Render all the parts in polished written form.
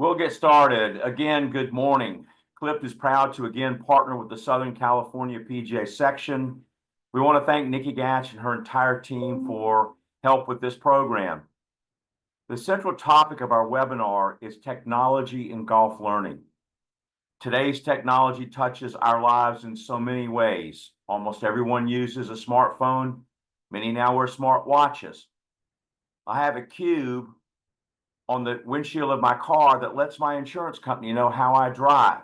We'll get started. Again, good morning. Clip is proud to again partner with the Southern California PGA section. We want to thank Nikki Gatch and her entire team for help with this program. The central topic of our webinar is technology in golf learning. Today's technology touches our lives in so many ways. Almost everyone uses a smartphone. Many now wear smart watches. I have a cube on the windshield of my car that lets my insurance company know how I drive.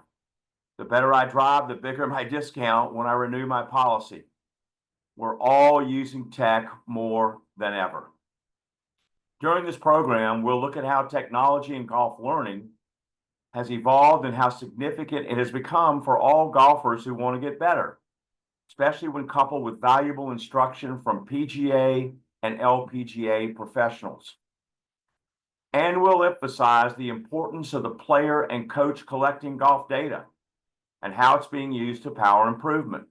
The better I drive, the bigger my discount when I renew my policy. We're all using tech more than ever. During this program, we'll look at how technology in golf learning has evolved and how significant it has become for all golfers who want to get better, especially when coupled with valuable instruction from PGA and LPGA professionals. And we'll emphasize the importance of the player and coach collecting golf data and how it's being used to power improvement.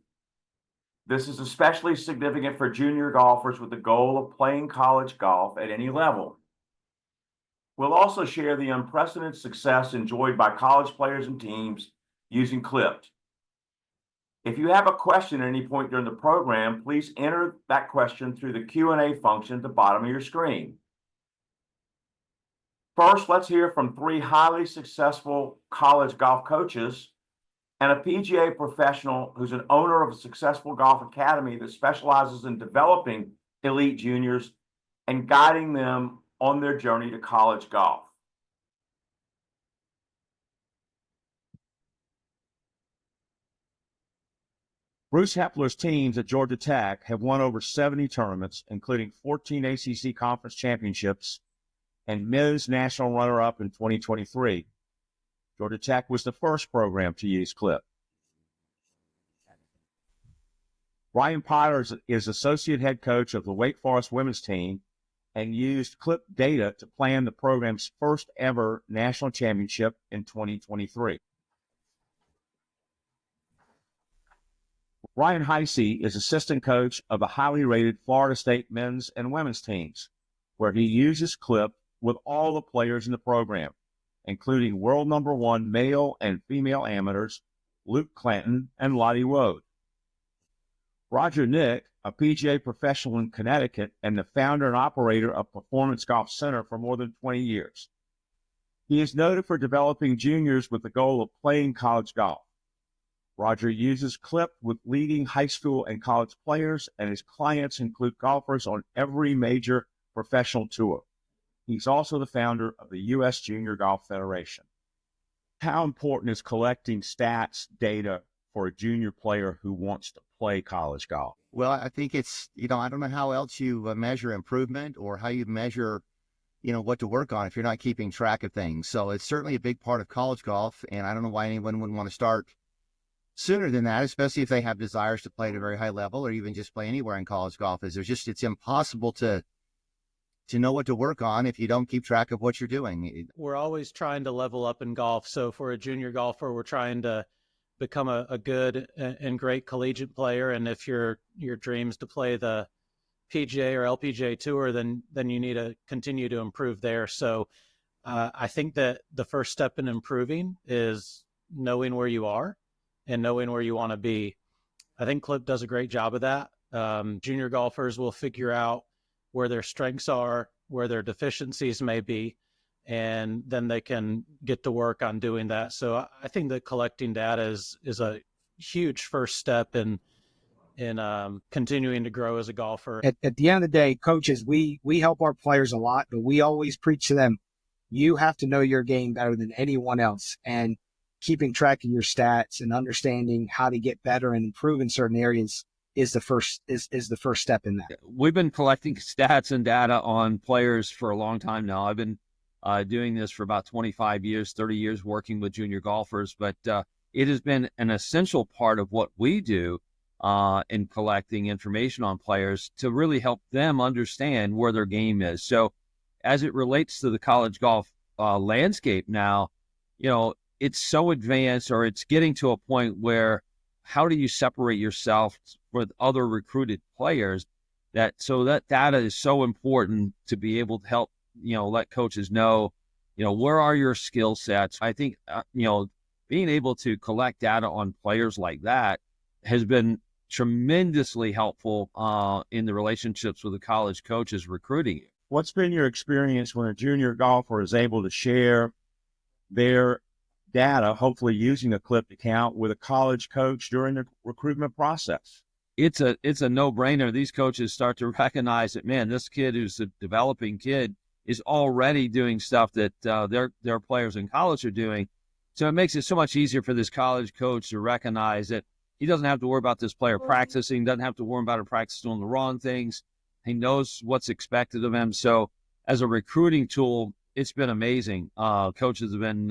This is especially significant for junior golfers with the goal of playing college golf at any level. We'll also share the unprecedented success enjoyed by college players and teams using Clipped. If you have a question at any point during the program, please enter that question through the Q&A function at the bottom of your screen. First, let's hear from three highly successful college golf coaches and a PGA professional who's an owner of a successful golf academy that specializes in developing elite juniors and guiding them on their journey to college golf. Bruce Hepler's teams at Georgia Tech have won over 70 tournaments, including 14 ACC conference championships and men's national runner-up in 2023. Georgia Tech was the first program to use Clip. Brian Potter is associate head coach of the Wake Forest women's team and used Clip data to plan the program's first ever national championship in 2023. Ryan Heisey is assistant coach of the highly rated Florida State men's and women's teams, where he uses Clip with all the players in the program, including world #1 male and female amateurs, Luke Clanton and Lottie Wood. Roger Nick, a PGA professional in Connecticut and the founder and operator of Performance Golf Center for more than 20 years. He is noted for developing juniors with the goal of playing college golf. Roger uses Clip with leading high school and college players, and his clients include golfers on every major professional tour. He's also the founder of the U.S. Junior Golf Federation. How important is collecting stats data for a junior player who wants to play college golf? Well, I think it's, I don't know how else you measure improvement or how you measure, what to work on if you're not keeping track of things. So it's certainly a big part of college golf, and I don't know why anyone wouldn't want to start sooner than that, especially if they have desires to play at a very high level or even just play anywhere in college golf. It's impossible to know what to work on if you don't keep track of what you're doing. We're always trying to level up in golf. So for a junior golfer, we're trying to become a good and great collegiate player. And if your dream's to play the PGA or LPGA tour, then you need to continue to improve there. So I think that the first step in improving is knowing where you are and knowing where you want to be. I think Clip does a great job of that. Junior golfers will figure out where their strengths are, where their deficiencies may be, and then they can get to work on doing that. So I think that collecting data is a huge first step in continuing to grow as a golfer. At the end of the day, coaches, we help our players a lot, but we always preach to them, you have to know your game better than anyone else. And keeping track of your stats and understanding how to get better and improve in certain areas is the first step in that. We've been collecting stats and data on players for a long time now. I've been doing this for about 25 years, 30 years working with junior golfers, but it has been an essential part of what we do in collecting information on players to really help them understand where their game is. So as it relates to the college golf landscape now, it's so advanced, or it's getting to a point where how do you separate yourself with other recruited players? So that data is so important to be able to help, let coaches know where are your skill sets? I think, being able to collect data on players like that has been tremendously helpful in the relationships with the college coaches recruiting you. What's been your experience when a junior golfer is able to share their data, hopefully using a clipped account, with a college coach during the recruitment process? It's a no-brainer. These coaches start to recognize that, man, this kid who's a developing kid is already doing stuff that their players in college are doing. So it makes it so much easier for this college coach to recognize that he doesn't have to worry about this player practicing, doesn't have to worry about him practicing doing the wrong things. He knows what's expected of him. So as a recruiting tool, it's been amazing. Coaches have been,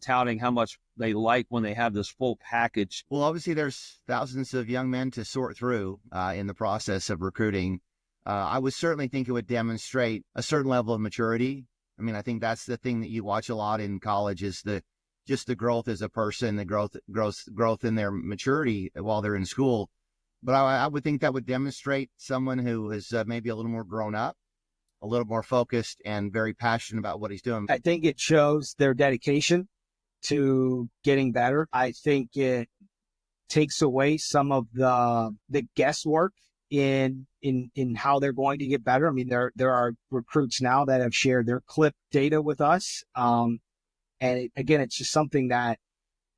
touting how much they like when they have this full package. Well, obviously there's thousands of young men to sort through in the process of recruiting. I would certainly think it would demonstrate a certain level of maturity. I mean, I think that's the thing that you watch a lot in college is just the growth as a person, the growth in their maturity while they're in school. But I would think that would demonstrate someone who is maybe a little more grown up, a little more focused, and very passionate about what he's doing. I think it shows their dedication to getting better. I think it takes away some of the guesswork in how they're going to get better. I mean, there are recruits now that have shared their clip data with us. Again, it's just something that,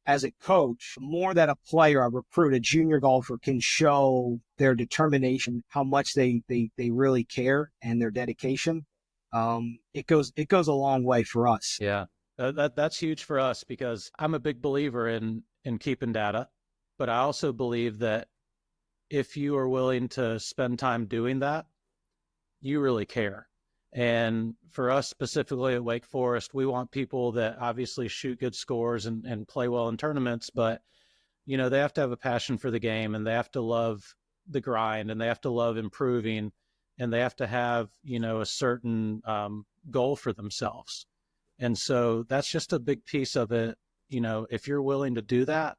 as a coach, more that a player, a recruit, a junior golfer can show their determination, how much they really care, and their dedication. It goes a long way for us. Yeah, that's huge for us, because I'm a big believer in keeping data, but I also believe that if you are willing to spend time doing that, you really care. And for us specifically at Wake Forest, we want people that obviously shoot good scores and play well in tournaments, but they have to have a passion for the game, and they have to love the grind, and they have to love improving, and they have to have, a certain goal for themselves. And so that's just a big piece of it. If you're willing to do that,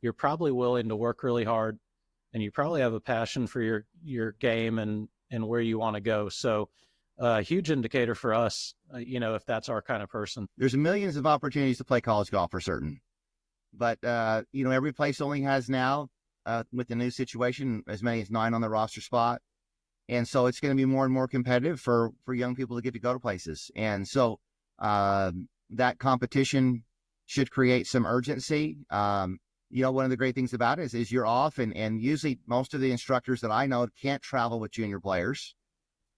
you're probably willing to work really hard, and you probably have a passion for your game and where you want to go. So a huge indicator for us, if that's our kind of person. There's millions of opportunities to play college golf for certain. But, every place only has now, with the new situation, as many as 9 on the roster spot. And so it's going to be more and more competitive for young people to get to go to places. And so that competition should create some urgency. One of the great things about it is you're off, and usually most of the instructors that I know can't travel with junior players.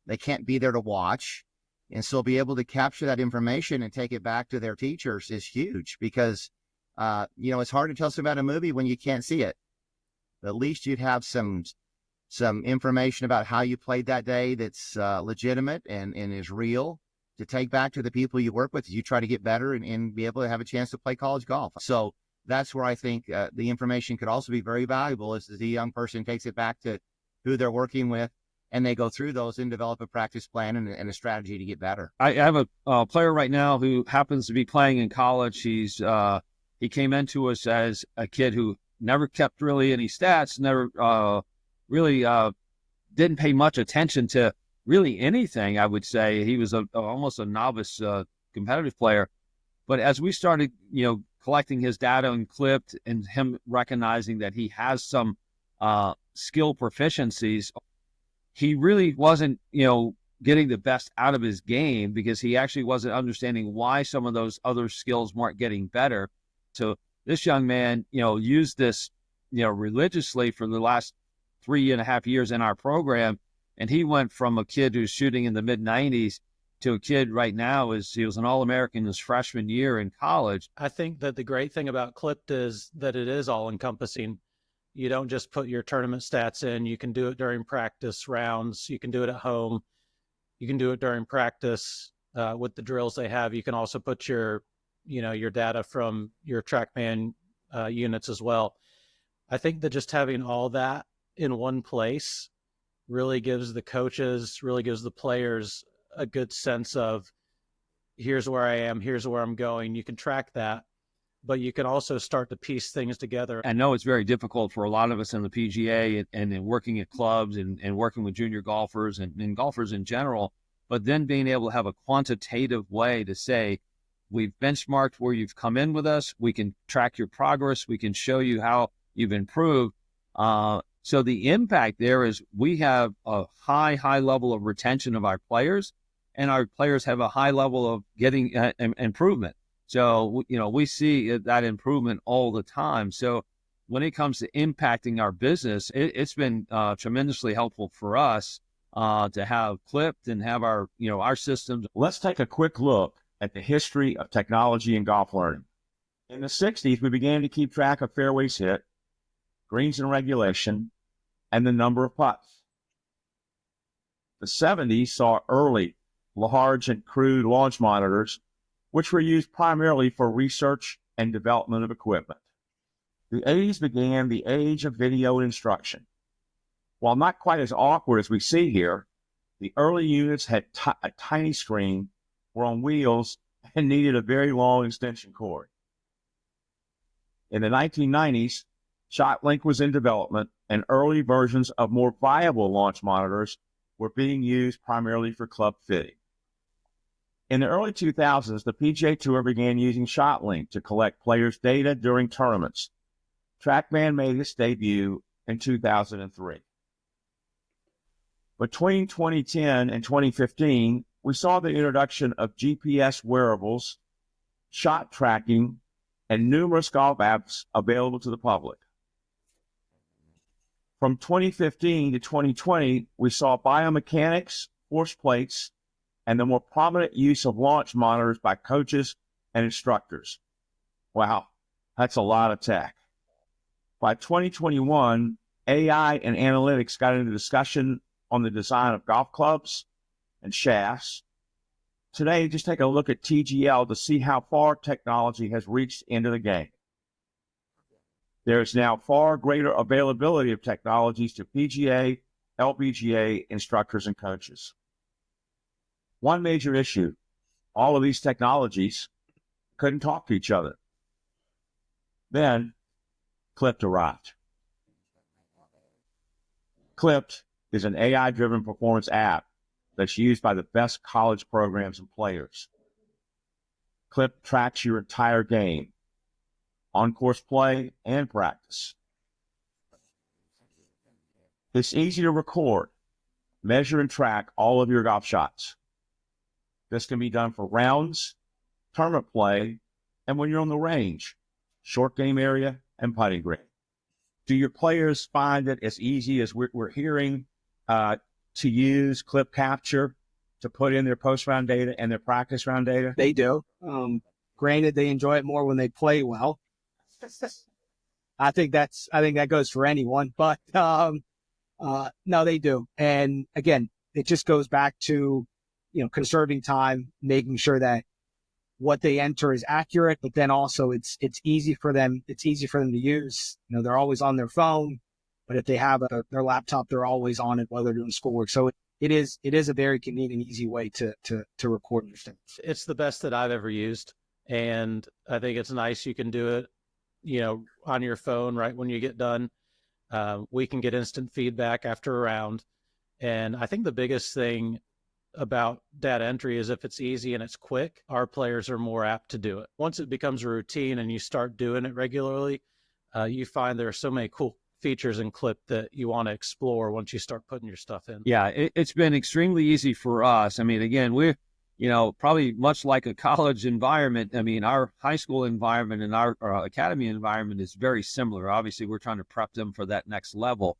They can't be there to watch. And so be able to capture that information and take it back to their teachers is huge, because, it's hard to tell something about a movie when you can't see it. But at least you'd have some information about how you played that day that's legitimate and is real to take back to the people you work with as you try to get better and be able to have a chance to play college golf. So that's where I think the information could also be very valuable, as the young person takes it back to who they're working with, and they go through those and develop a practice plan and a strategy to get better. I have a player right now who happens to be playing in college. He came into us as a kid who never kept really any stats, never really didn't pay much attention to really anything, I would say. He was almost a novice competitive player. But as we started, collecting his data and clipped, and him recognizing that he has some skill proficiencies, he really wasn't, getting the best out of his game, because he actually wasn't understanding why some of those other skills weren't getting better. So this young man, used this, religiously for the last 3.5 years in our program. And he went from a kid who's shooting in the mid-90s to a kid right now he was an All-American his freshman year in college. I think that the great thing about Clipped is that it is all-encompassing. You don't just put your tournament stats in. You can do it during practice rounds. You can do it at home. You can do it during practice with the drills they have. You can also put your data from your TrackMan units as well. I think that just having all that in one place really gives the coaches, really gives the players a good sense of, here's where I am, here's where I'm going. You can track that, but you can also start to piece things together. I know it's very difficult for a lot of us in the PGA and working at clubs and working with junior golfers and golfers in general but then being able to have a quantitative way to say, we've benchmarked where you've come in with us. We can track your progress. We can show you how you've improved. So the impact there is we have a high level of retention of our players, and our players have a high level of getting improvement. So, we see that improvement all the time. So when it comes to impacting our business, it's been tremendously helpful for us to have Clipped and have our systems. Let's take a quick look at the history of technology in golf learning. In the 60s, we began to keep track of fairways hit, greens in regulation, and the number of putts. The 70s saw early, large and crude launch monitors, which were used primarily for research and development of equipment. The 80s began the age of video instruction. While not quite as awkward as we see here, the early units had a tiny screen, were on wheels, and needed a very long extension cord. In the 1990s, ShotLink was in development, and early versions of more viable launch monitors were being used primarily for club fitting. In the early 2000s, the PGA Tour began using ShotLink to collect players' data during tournaments. TrackMan made its debut in 2003. Between 2010 and 2015, we saw the introduction of GPS wearables, shot tracking, and numerous golf apps available to the public. From 2015 to 2020, we saw biomechanics, force plates, and the more prominent use of launch monitors by coaches and instructors. Wow, that's a lot of tech. By 2021, AI and analytics got into discussion on the design of golf clubs and shafts. Today, just take a look at TGL to see how far technology has reached into the game. There is now far greater availability of technologies to PGA, LPGA instructors and coaches. One major issue, all of these technologies couldn't talk to each other. Then, Clipped arrived. Clipped is an AI-driven performance app that's used by the best college programs and players. Clipped tracks your entire game, on-course play and practice. It's easy to record, measure, and track all of your golf shots. This can be done for rounds, tournament play, and when you're on the range, short game area, and putting green. Do your players find it as easy as we're hearing to use clip capture to put in their post-round data and their practice round data? They do. Granted, they enjoy it more when they play well. I think that goes for anyone, but no, they do. And again, it just goes back to, conserving time, making sure that what they enter is accurate, but then also it's easy for them. It's easy for them to use. They're always on their phone, but if they have their laptop, they're always on it while they're doing schoolwork. So it is a very convenient, easy way to record your stats. It's the best that I've ever used, and I think it's nice. You can do it, on your phone right when you get done. We can get instant feedback after a round, and I think the biggest thing about data entry is if it's easy and it's quick, our players are more apt to do it. Once it becomes a routine and you start doing it regularly, you find there are so many cool features in Clip that you want to explore once you start putting your stuff in. Yeah, it's been extremely easy for us. I mean, again, we're, probably much like a college environment. I mean, our high school environment and our academy environment is very similar. Obviously, we're trying to prep them for that next level.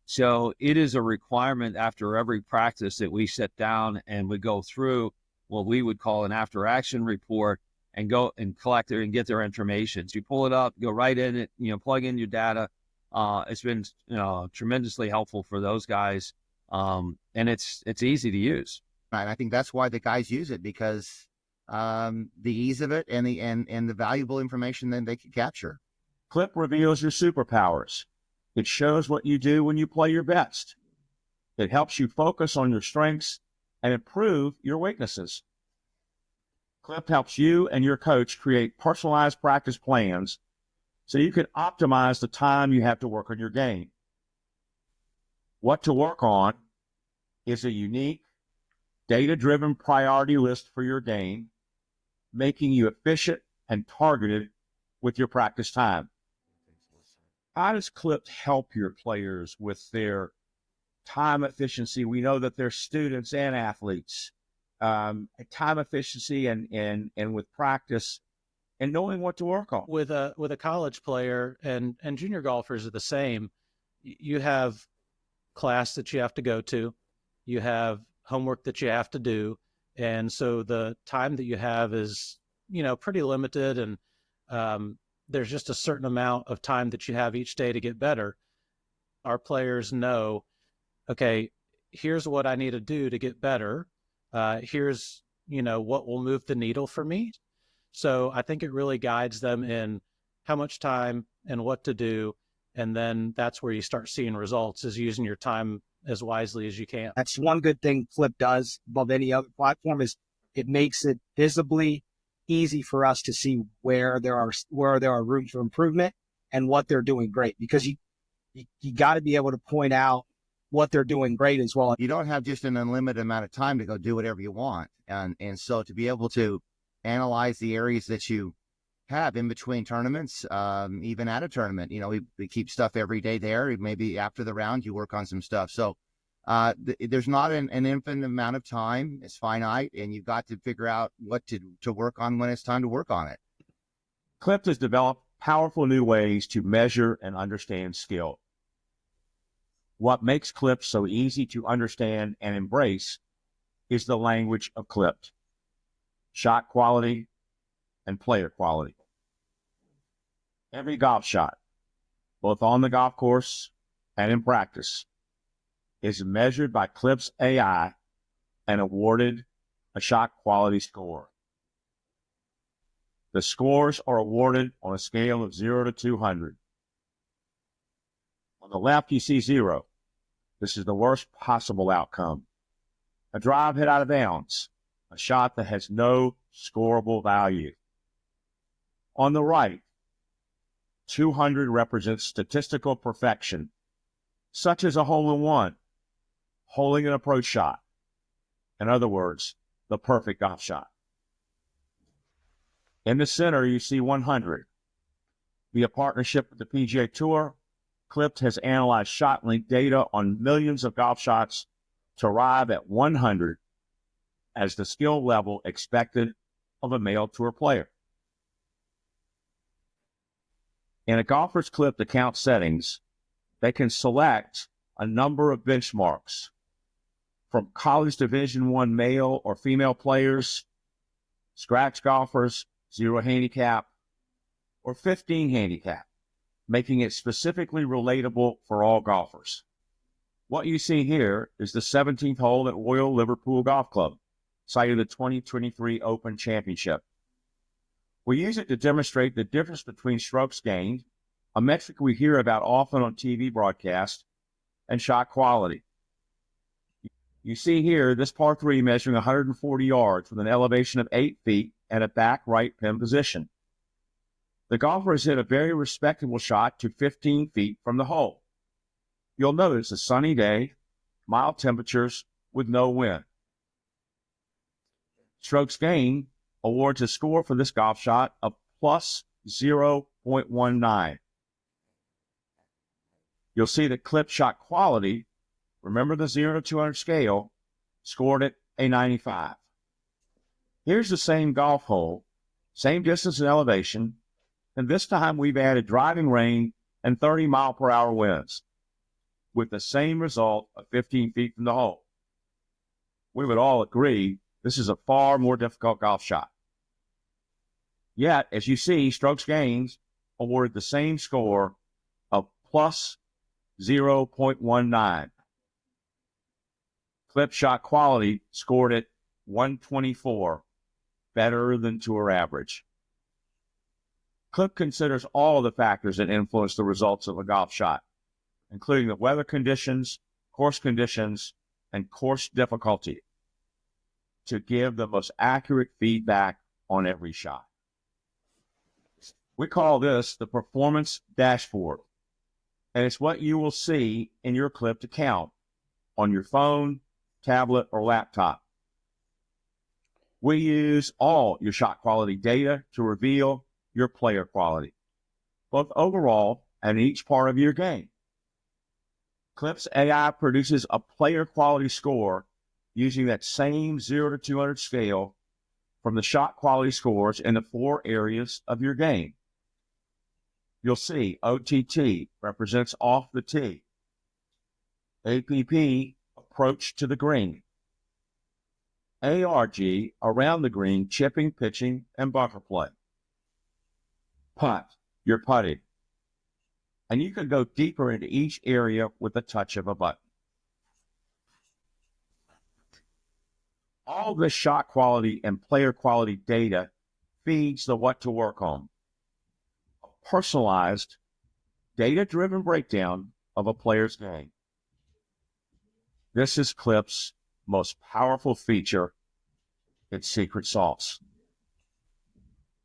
So it is a requirement after every practice that we sit down and we go through what we would call an after action report and go and collect it and get their information. So you pull it up, go right in it, plug in your data. It's been, tremendously helpful for those guys. And it's easy to use. And I think that's why the guys use it, because the ease of it and the valuable information that they can capture. Clip reveals your superpowers. It shows what you do when you play your best. It helps you focus on your strengths and improve your weaknesses. Clip helps you and your coach create personalized practice plans so you can optimize the time you have to work on your game. What to work on is a unique, data-driven priority list for your game, making you efficient and targeted with your practice time. How does Clip help your players with their time efficiency? We know that they're students and athletes. Time efficiency and with practice and knowing what to work on. With a college player and junior golfers are the same. You have class that you have to go to, you have homework that you have to do, and so the time that you have is pretty limited, and there's just a certain amount of time that you have each day to get better. Our players know, okay, here's what I need to do to get better. Here's what will move the needle for me. So I think it really guides them in how much time and what to do. And then that's where you start seeing results, is using your time as wisely as you can. That's one good thing Clip does above any other platform, is it makes it visibly easy for us to see where there are rooms for improvement and what they're doing great, because you got to be able to point out what they're doing great as well. You don't have just an unlimited amount of time to go do whatever you want. And so to be able to analyze the areas that you have in between tournaments, even at a tournament, we keep stuff every day there. Maybe after the round, you work on some stuff. So there's not an infinite amount of time. It's finite, and you've got to figure out what to work on when it's time to work on it. Clip has developed powerful new ways to measure and understand skill. What makes Clip so easy to understand and embrace is the language of Clip: shot quality and player quality. Every golf shot, both on the golf course and in practice, is measured by Clip's AI and awarded a shot quality score. The scores are awarded on a scale of 0 to 200. On the left, you see 0. This is the worst possible outcome. A drive hit out of bounds, a shot that has no scoreable value. On the right, 200 represents statistical perfection, such as a hole-in-one, holding an approach shot. In other words, the perfect golf shot. In the center, you see 100. Via partnership with the PGA Tour, Clip has analyzed shot link data on millions of golf shots to arrive at 100 as the skill level expected of a male tour player. In a golfer's Clip account settings, they can select a number of benchmarks, from college Division I male or female players, scratch golfers, 0 handicap, or 15 handicap, making it specifically relatable for all golfers. What you see here is the 17th hole at Royal Liverpool Golf Club, site of the 2023 Open Championship. We use it to demonstrate the difference between strokes gained, a metric we hear about often on TV broadcasts, and shot quality. You see here this par 3 measuring 140 yards with an elevation of 8 feet and a back right pin position. The golfer has hit a very respectable shot to 15 feet from the hole. You'll notice a sunny day, mild temperatures with no wind. Strokes gained awards a score for this golf shot of plus 0.19. You'll see that Clip shot quality, remember the 0 to 200 scale, scored it a 95. Here's the same golf hole, same distance and elevation, and this time we've added driving rain and 30-mile-per-hour winds, with the same result of 15 feet from the hole. We would all agree this is a far more difficult golf shot. Yet, as you see, strokes gained awarded the same score of plus 0.19. Clip shot quality scored at 124, better than tour average. Clip considers all of the factors that influence the results of a golf shot, including the weather conditions, and course difficulty, to give the most accurate feedback on every shot. We call this the performance dashboard, and it's what you will see in your Clip account on your phone, tablet, or laptop. We use all your shot quality data to reveal your player quality, both overall and each part of your game. Clip's AI produces a player quality score using that same 0 to 200 scale from the shot quality scores in the 4 areas of your game. You'll see OTT represents off the tee, APP, approach to the green, ARG, around the green, chipping, pitching, and bunker play, putt, your putting. And you can go deeper into each area with the touch of a button. All this shot quality and player quality data feeds the what to work on. A personalized, data-driven breakdown of a player's game. This is Clip's most powerful feature, its secret sauce.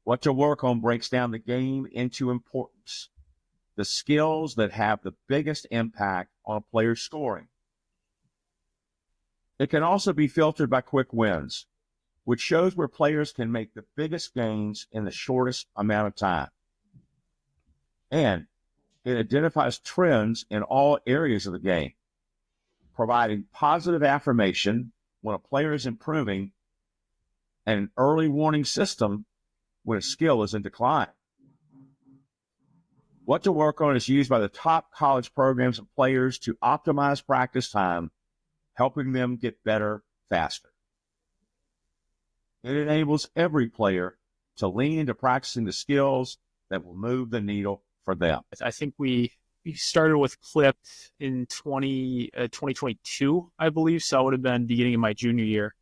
What to work on breaks down the game into importance, the skills that have the biggest impact on a player's scoring. It can also be filtered by quick wins, which shows where players can make the biggest gains in the shortest amount of time. And it identifies trends in all areas of the game, providing positive affirmation when a player is improving and an early warning system when a skill is in decline. What to work on is used by the top college programs and players to optimize practice time, helping them get better faster. It enables every player to lean into practicing the skills that will move the needle for them. I think we started with Clip in 2022, I believe. So I would have been beginning of my junior year.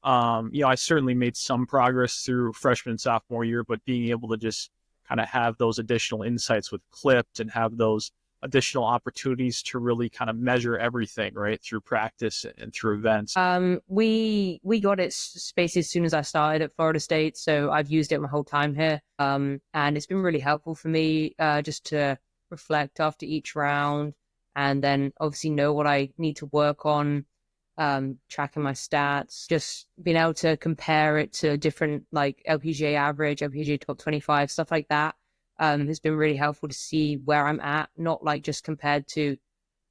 I certainly made some progress through freshman and sophomore year, but being able to just kind of have those additional insights with Clipped and have those additional opportunities to really kind of measure everything, right, through practice and through events. We got it basically as soon as I started at Florida State, so I've used it my whole time here, and it's been really helpful for me just to reflect after each round, and then obviously know what I need to work on, tracking my stats, just being able to compare it to different like LPGA average, LPGA top 25, stuff like that. Has been really helpful to see where I'm at, not like just compared to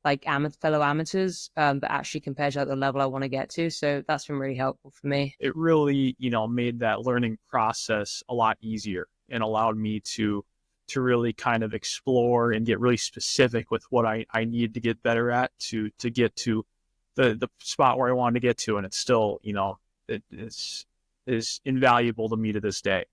like fellow amateurs, but actually compared to the level I want to get to. So that's been really helpful for me. It really, made that learning process a lot easier and allowed me to really kind of explore and get really specific with what I need to get better at to get to the spot where I wanted to get to. And it's still, it is invaluable to me to this day.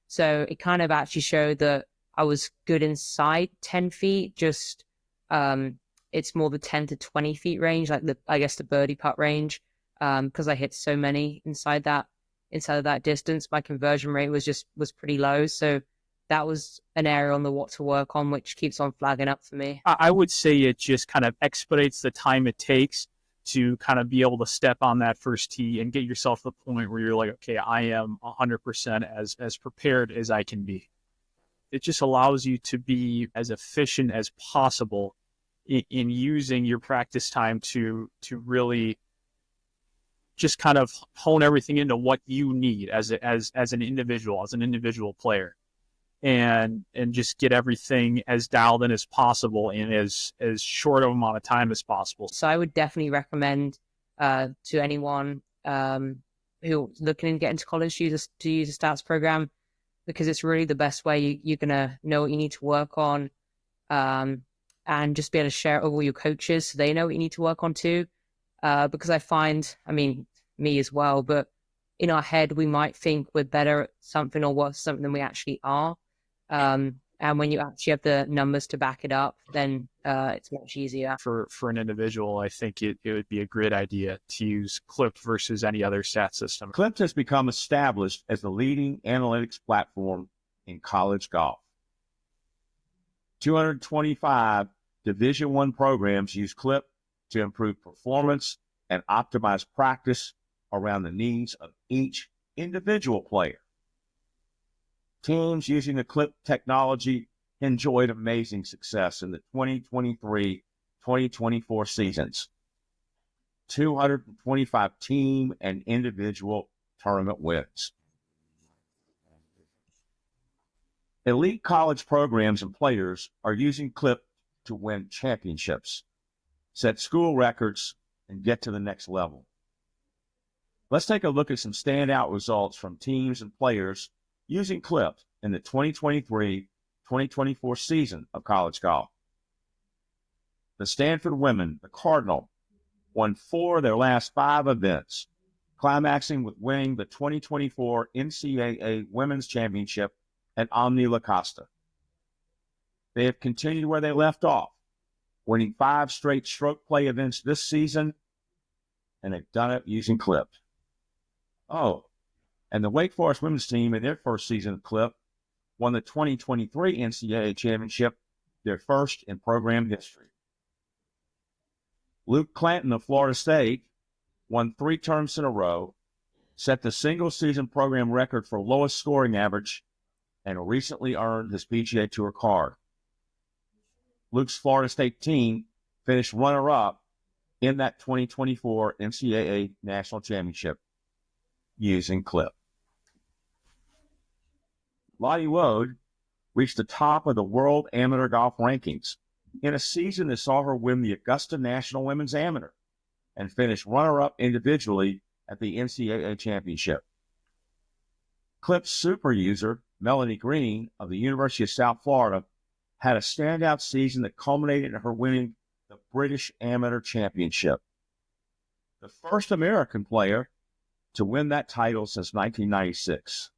So it kind of actually showed that I was good inside 10 feet, just it's more the 10 to 20 feet range, like the birdie putt range, because I hit so many inside of that distance. My conversion rate was pretty low. So that was an area on the what to work on, which keeps on flagging up for me. I would say it just kind of expedites the time it takes to kind of be able to step on that first tee and get yourself to the point where you're like, okay, I am 100% as prepared as I can be. It just allows you to be as efficient as possible in using your practice time to really just kind of hone everything into what you need as an individual player, and just get everything as dialed in as possible in as short of amount of time as possible. So I would definitely recommend to anyone who's looking to get into college to use a stats program, because it's really the best way you're going to know what you need to work on, and just be able to share it with all your coaches so they know what you need to work on too. Because I find, me as well, but in our head, we might think we're better at something or worse something than we actually are. And when you actually have the numbers to back it up, then it's much easier. For an individual, I think it would be a great idea to use Clipped versus any other stat system. Clipped has become established as the leading analytics platform in college golf. 225 Division I programs use Clipped to improve performance and optimize practice around the needs of each individual player. Teams using the Clip technology enjoyed amazing success in the 2023-2024 seasons. 225 team and individual tournament wins. Elite college programs and players are using Clip to win championships, set school records, and get to the next level. Let's take a look at some standout results from teams and players using Clip in the 2023-2024 season of college golf. The Stanford women, the Cardinal, won 4 of their last 5 events, climaxing with winning the 2024 NCAA Women's Championship at Omni La Costa. They have continued where they left off, winning 5 straight stroke play events this season, and they've done it using Clip. Oh, and the Wake Forest women's team in their first season of Clip won the 2023 NCAA Championship, their first in program history. Luke Clanton of Florida State won 3 terms in a row, set the single-season program record for lowest scoring average, and recently earned his PGA Tour card. Luke's Florida State team finished runner-up in that 2024 NCAA National Championship using Clip. Lottie Wood reached the top of the World Amateur Golf Rankings in a season that saw her win the Augusta National Women's Amateur and finish runner-up individually at the NCAA Championship. Clip's super user, Melanie Green of the University of South Florida, had a standout season that culminated in her winning the British Amateur Championship, the first American player to win that title since 1996.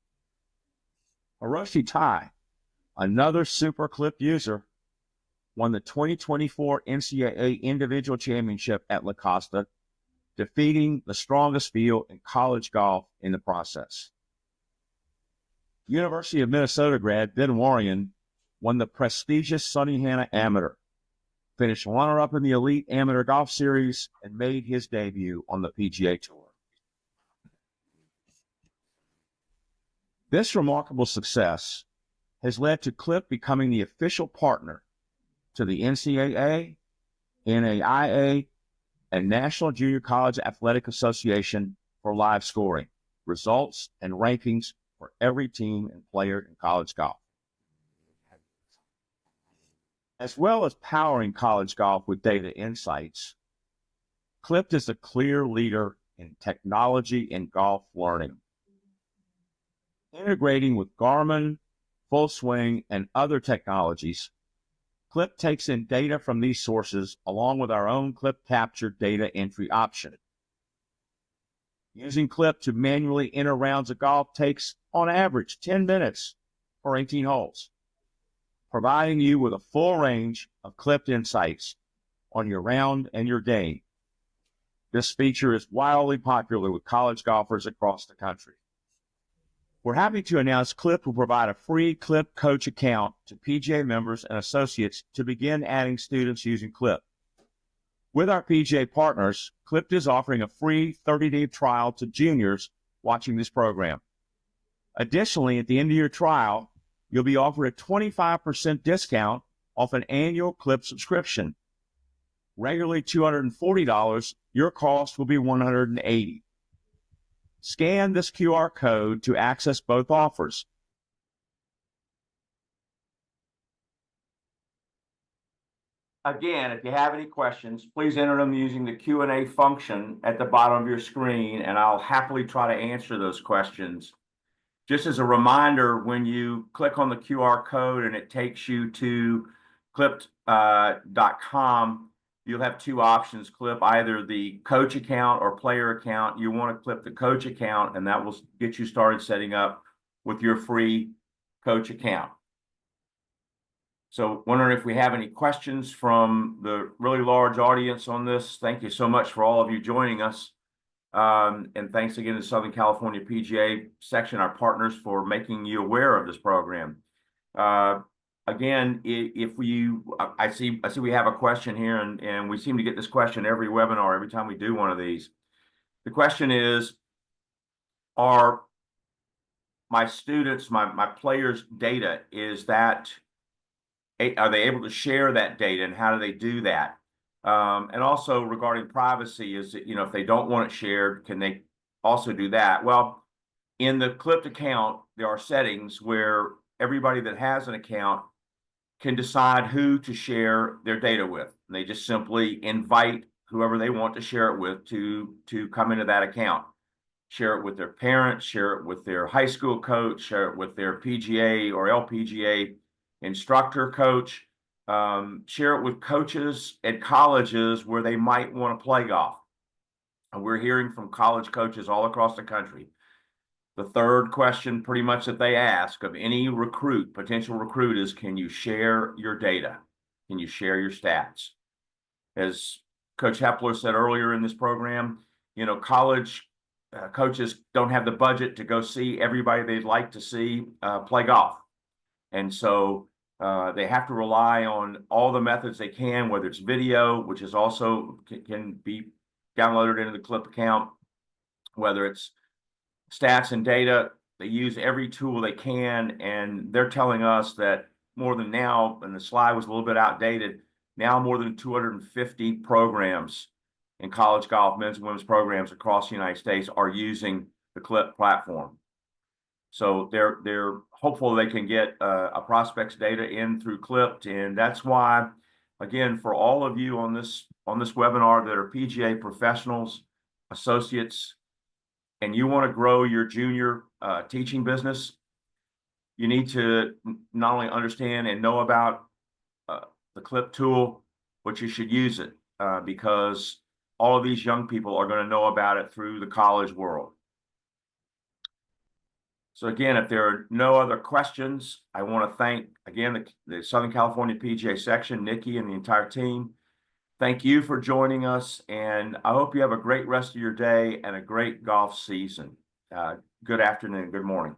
Hiroshi Tai, another Super Clip user, won the 2024 NCAA Individual Championship at La Costa, defeating the strongest field in college golf in the process. University of Minnesota grad Ben Warrion won the prestigious Sonny Hanna Amateur, finished runner-up in the Elite Amateur Golf Series, and made his debut on the PGA Tour. This remarkable success has led to Clip becoming the official partner to the NCAA, NAIA, and National Junior College Athletic Association for live scoring, results, and rankings for every team and player in college golf. As well as powering college golf with data insights, Clip is a clear leader in technology and golf learning. Integrating with Garmin, Full Swing, and other technologies, Clip takes in data from these sources along with our own Clip Capture data entry option. Using Clip to manually enter rounds of golf takes, on average, 10 minutes for 18 holes, providing you with a full range of Clipped insights on your round and your game. This feature is wildly popular with college golfers across the country. We're happy to announce Clip will provide a free Clip Coach account to PGA members and associates to begin adding students using Clip. With our PGA partners, Clip is offering a free 30-day trial to juniors watching this program. Additionally, at the end of your trial, you'll be offered a 25% discount off an annual Clip subscription. Regularly $240, your cost will be $180. Scan this QR code to access both offers. Again, if you have any questions, please enter them using the Q&A function at the bottom of your screen, and I'll happily try to answer those questions. Just as a reminder, when you click on the QR code and it takes you to clipped.com, you'll have 2 options, Clip either the coach account or player account. You want to clip the coach account, and that will get you started setting up with your free coach account. So wondering if we have any questions from the really large audience on this. Thank you so much for all of you joining us. And thanks again to Southern California PGA section, our partners, for making you aware of this program. Again, I see we have a question here, and we seem to get this question every webinar, every time we do one of these. The question is, are my students, my players' data, are they able to share that data, and how do they do that? And also regarding privacy, is it, if they don't want it shared, can they also do that? Well, In the Clipped account, there are settings where everybody that has an account can decide who to share their data with. And they just simply invite whoever they want to share it with to come into that account. Share it with their parents, share it with their high school coach, share it with their PGA or LPGA instructor coach, share it with coaches at colleges where they might want to play golf. And we're hearing from college coaches all across the country. The third question pretty much that they ask of any recruit, potential recruit, is, can you share your data? Can you share your stats? As Coach Hepler said earlier in this program, college coaches don't have the budget to go see everybody they'd like to see play golf. And so they have to rely on all the methods they can, whether it's video, which is also can be downloaded into the Clip account, whether it's stats and data. They use every tool they can, and they're telling us that more than now, and the slide was a little bit outdated, now more than 250 programs in college golf, men's and women's programs across the United States are using the Clip platform. So they're hopeful they can get a prospect's data in through Clipped, and that's why, again, for all of you on this webinar that are PGA professionals, associates, and you want to grow your junior teaching business, you need to not only understand and know about the Clip tool, but you should use it because all of these young people are going to know about it through the college world. So again, if there are no other questions, I want to thank, again, the Southern California PGA section, Nikki and the entire team. Thank you for joining us, and I hope you have a great rest of your day and a great golf season. Good afternoon, good morning.